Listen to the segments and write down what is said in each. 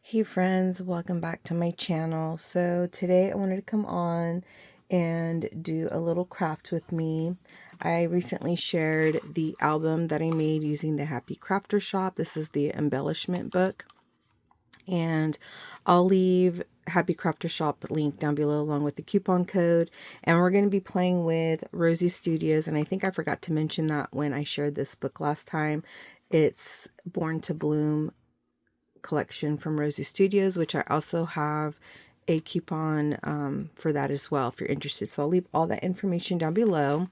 Hey friends, welcome back to my channel. So today I wanted to come on and do a little craft with me. I recently shared the album that I made using the Happy Crafter shop. This is the embellishment book, and I'll leave Happy Crafter shop link down below along with the coupon code. And we're going to be playing with Rosie Studios, and I think I forgot to mention that when I shared this book last time. It's Born to Bloom collection from Rosie Studios, which I also have a coupon for that as well if you're interested. So I'll leave all that information down below.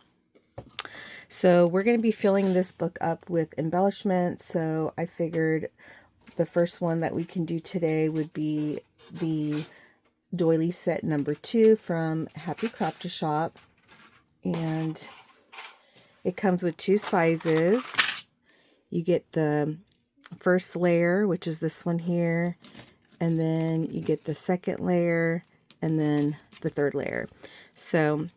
So we're going to be filling this book up with embellishments. So I figured the first one that we can do today would be the Doiley set number 2 from Happy Crafter Shop. And it comes with 2 sizes. You get the first layer, which is this one here, and then you get the second layer, and then the third layer. So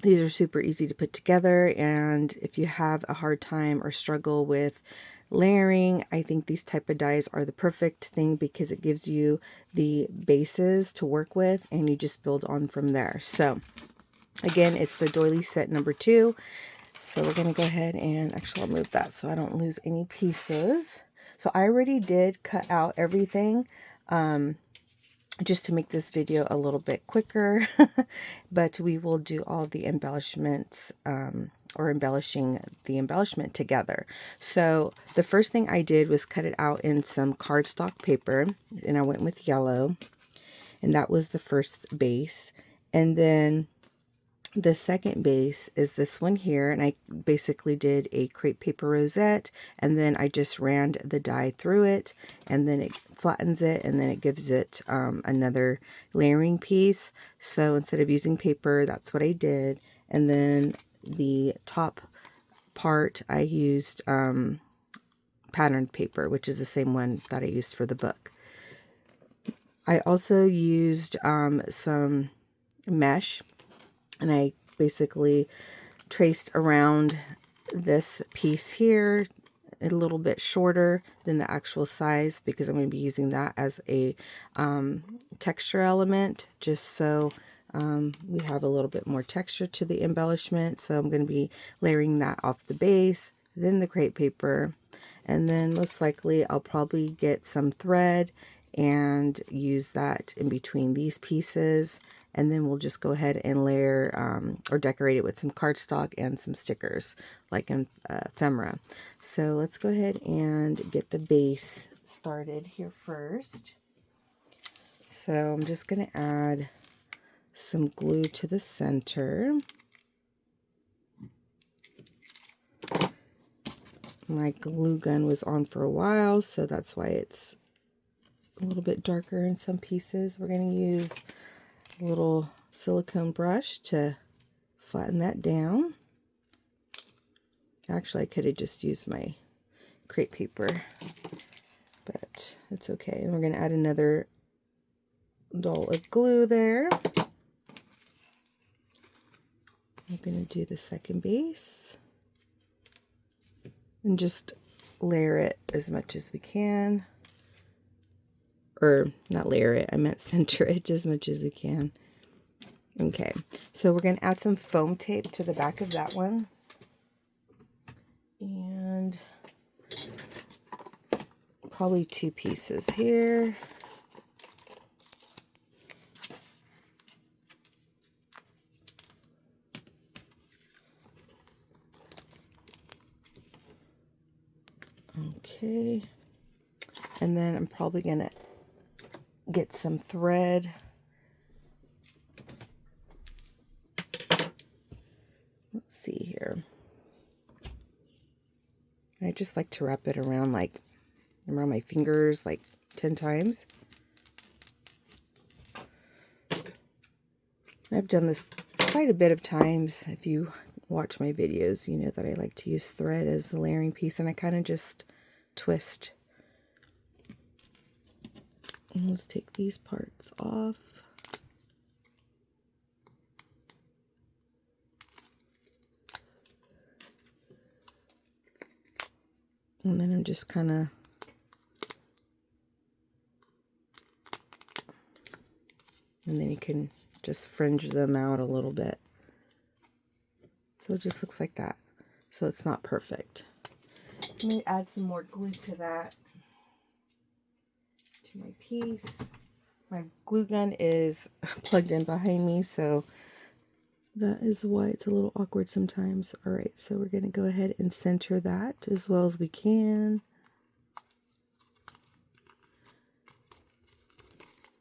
these are super easy to put together, and if you have a hard time or struggle with layering, I think these type of dies are the perfect thing because it gives you the bases to work with and you just build on from there. So again, it's the Doiley set number 2. So we're going to go ahead and actually I'll move that so I don't lose any pieces. So I already did cut out everything just to make this video a little bit quicker, but we will do all the embellishments or embellishing the embellishment together. So the first thing I did was cut it out in some cardstock paper, and I went with yellow, and that was the first base. And then the second base is this one here, and I basically did a crepe paper rosette, and then I just ran the die through it, and then it flattens it, and then it gives it another layering piece. So instead of using paper, that's what I did. And then the top part I used patterned paper, which is the same one that I used for the book. I also used some mesh, and I basically traced around this piece here a little bit shorter than the actual size because I'm going to be using that as a texture element, just so we have a little bit more texture to the embellishment. So I'm going to be layering that off the base, then the crepe paper, and then most likely I'll probably get some thread and use that in between these pieces, and then we'll just go ahead and layer or decorate it with some cardstock and some stickers like in ephemera. So let's go ahead and get the base started here first. So I'm just going to add some glue to the center. My glue gun was on for a while, so that's why it's a little bit darker in some pieces. We're going to use a little silicone brush to flatten that down. Actually, I could have just used my crepe paper, but it's okay. And we're going to add another doll of glue there. I'm going to do the second base and just layer it as much as we can. Or not layer it, I meant center it as much as we can. Okay, so we're going to add some foam tape to the back of that one. And probably 2 pieces here. Okay, and then I'm probably going to get some thread. Let's see here. I just like to wrap it around my fingers like 10 times. I've done this quite a bit of times. If you watch my videos, you know that I like to use thread as the layering piece, and I kind of just twist. And let's take these parts off. And then I'm just kind of And then you can just fringe them out a little bit. So it just looks like that. So it's not perfect. Let me add some more glue to that, to my piece. My glue gun is plugged in behind me, so that is why it's a little awkward sometimes. All right, so we're going to go ahead and center that as well as we can.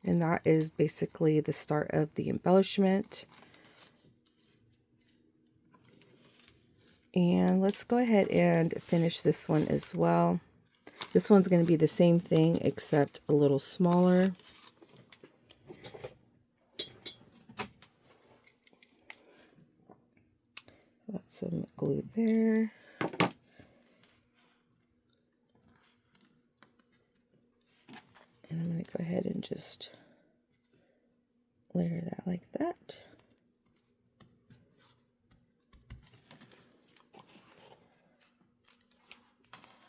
And that is basically the start of the embellishment. And let's go ahead and finish this one as well. This one's going to be the same thing except a little smaller. Got some glue there. And I'm going to go ahead and just layer that like that.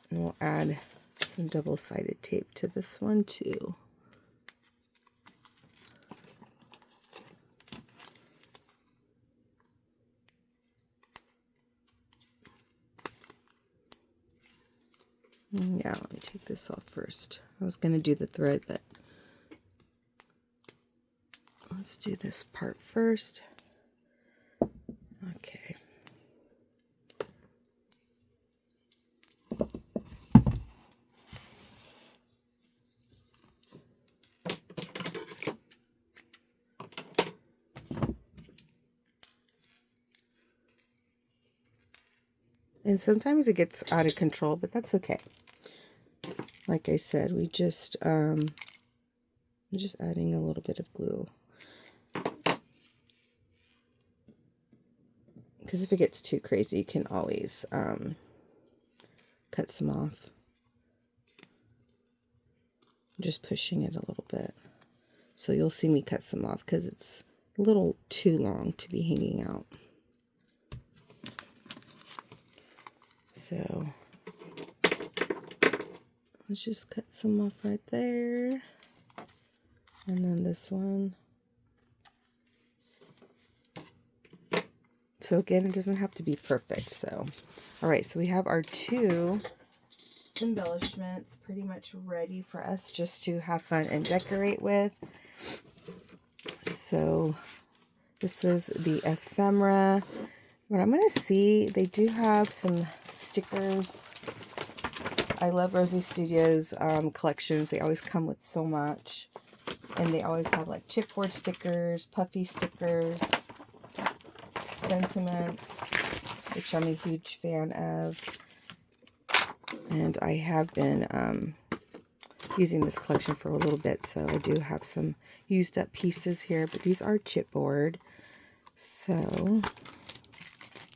And we'll add some double-sided tape to this one too. Yeah, let me take this off first. I was going to do the thread, but let's do this part first. Okay. And sometimes it gets out of control, but that's okay. Like I said, we just I'm just adding a little bit of glue. Because if it gets too crazy, you can always cut some off. Just pushing it a little bit. So you'll see me cut some off because it's a little too long to be hanging out. So let's just cut some off right there. And then this one. So again, it doesn't have to be perfect. So, all right, so we have our two embellishments pretty much ready for us just to have fun and decorate with. So this is the ephemera. What I'm going to see, they do have some stickers. I love Rosie Studios collections. They always come with so much. And they always have like chipboard stickers, puffy stickers, sentiments, which I'm a huge fan of. And I have been using this collection for a little bit, so I do have some used up pieces here, but these are chipboard. So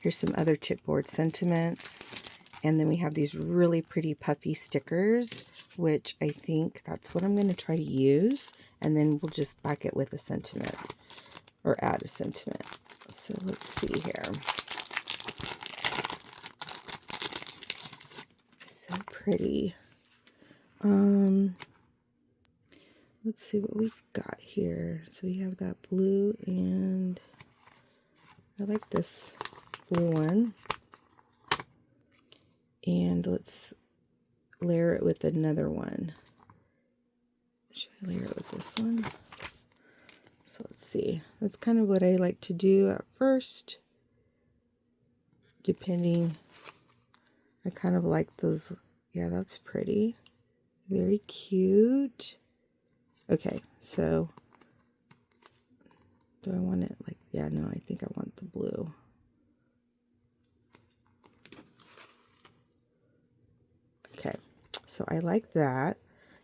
here's some other chipboard sentiments. And then we have these really pretty puffy stickers, which I think that's what I'm going to try to use. And then we'll just back it with a sentiment or add a sentiment. So let's see here. So pretty. Let's see what we've got here. So we have that blue, and I like this blue one. And let's layer it with another one. Should I layer it with this one? So let's see. That's kind of what I like to do at first. Depending. I kind of like those. Yeah, that's pretty. Very cute. Okay, so do I want it like, yeah, no, I think I want the blue. Okay, so I like that.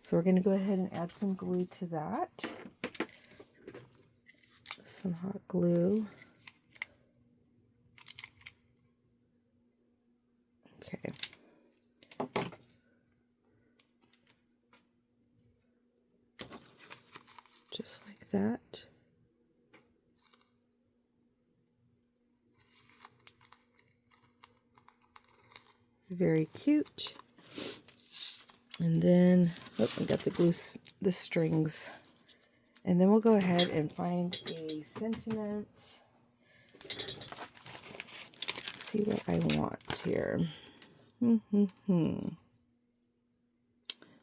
So we're going to go ahead and add some glue to that. Some hot glue. Okay. Just like that. Very cute. And then, oh, I got the glue, the strings And then we'll go ahead and find a sentiment. See what I want here.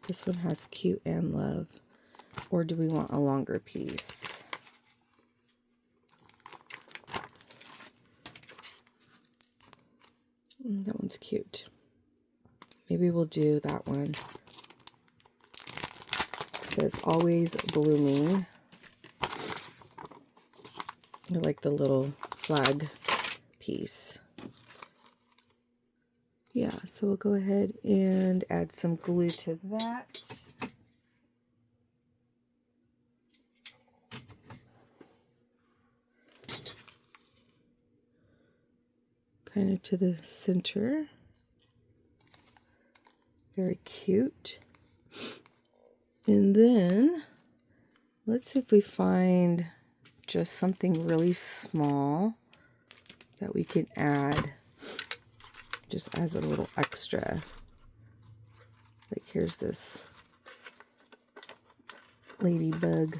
This one has cute and love. Or do we want a longer piece? That one's cute. Maybe we'll do that one. It says always blooming. I like the little flag piece. Yeah, so we'll go ahead and add some glue to that. Kind of to the center. Very cute. And then let's see if we find just something really small that we can add just as a little extra. Like here's this ladybug.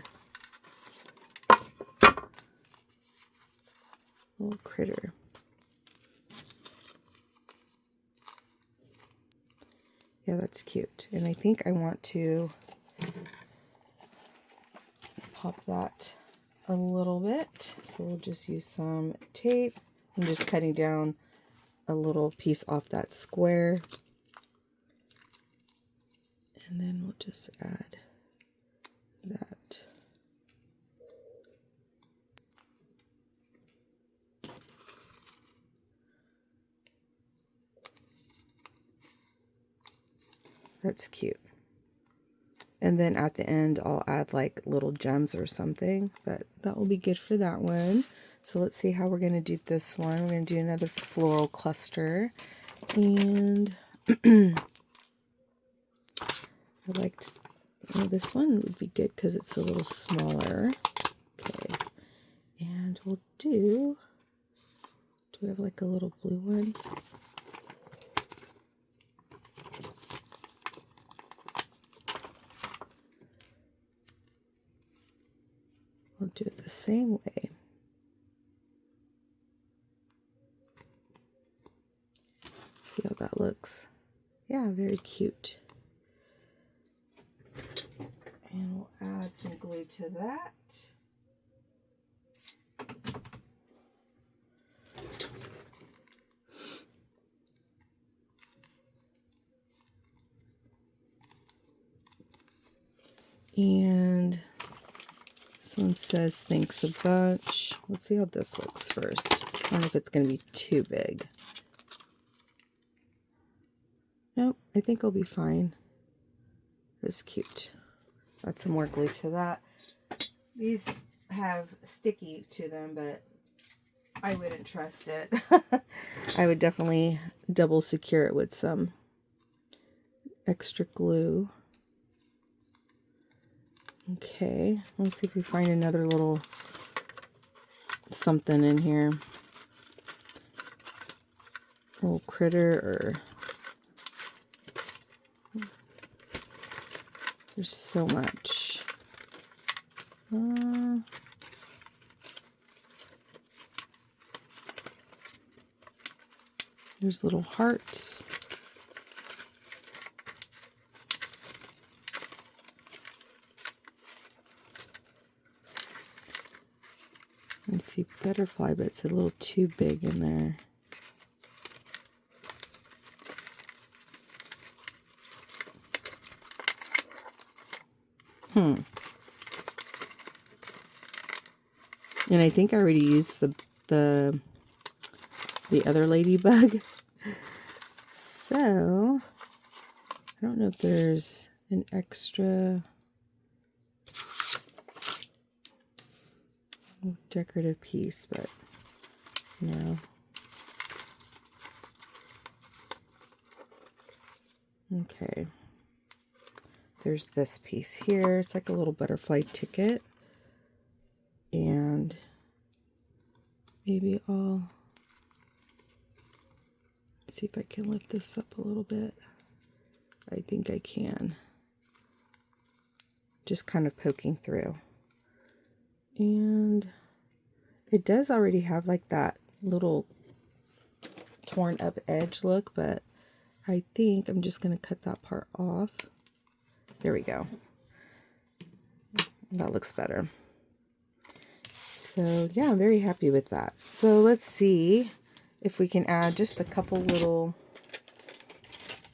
Little critter. Yeah, that's cute. And I think I want to pop that a little bit. So we'll just use some tape. I'm just cutting down a little piece off that square. And then we'll just add that. That's cute. And then at the end, I'll add like little gems or something, but that will be good for that one. So let's see how we're going to do this one. We're going to do another floral cluster. And I liked this one would be good because it's a little smaller. Okay. And we'll do we have like a little blue one? We'll do it the same way. See how that looks. Yeah, very cute. And we'll add some glue to that. And this one says thanks a bunch. Let's see how this looks first. I don't know if it's going to be too big. Nope, I think it'll be fine. It's cute. Add some more glue to that. These have sticky to them, but I wouldn't trust it. I would definitely double secure it with some extra glue. Okay, let's see if we find another little something in here. Little critter or... There's so much. There's little hearts. I see butterfly, but it's a little too big in there. And I think I already used the other ladybug. So I don't know if there's an extra decorative piece, but no. Okay. There's this piece here. It's like a little butterfly ticket. And maybe I'll see if I can lift this up a little bit. I think I can. Just kind of poking through. And it does already have like that little torn up edge look, but I think I'm just going to cut that part off. There we go. That looks better. So yeah, I'm very happy with that. So let's see if we can add just a couple little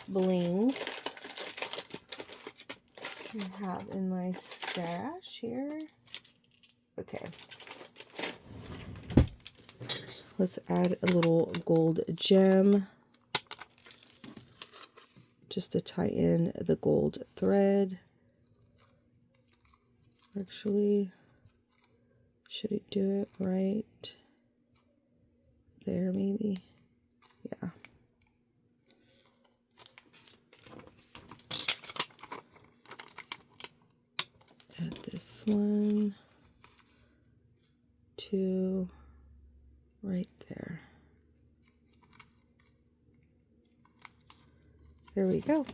blings I have in my stash here. Okay. Let's add a little gold gem just to tie in the gold thread. Actually, should it do it right there maybe? Yeah. Add this one to right there. There we go.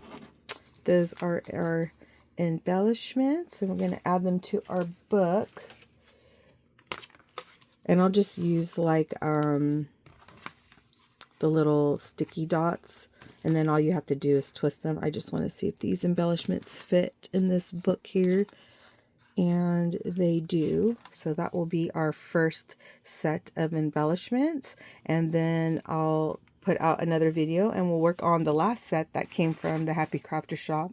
Those are our embellishments, and we're going to add them to our book. And I'll just use like the little sticky dots, and then all you have to do is twist them. I just want to see if these embellishments fit in this book here, and they do. So that will be our first set of embellishments, and then I'll put out another video and we'll work on the last set that came from the Happy Crafter shop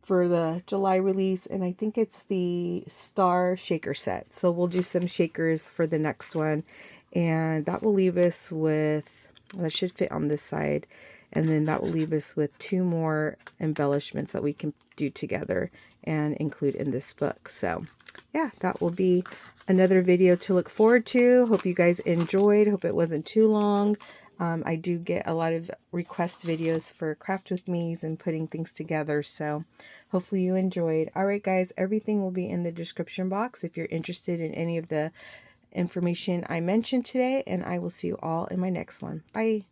for the July release, and I think it's the Star Shaker set. So we'll do some shakers for the next one, and that will leave us with, that should fit on this side, and then that will leave us with 2 more embellishments that we can do together and include in this book. So yeah, that will be another video to look forward to. Hope you guys enjoyed. Hope it wasn't too long. I do get a lot of request videos for craft with me's and putting things together, so hopefully you enjoyed. Alright guys, everything will be in the description box if you're interested in any of the information I mentioned today, and I will see you all in my next one. Bye!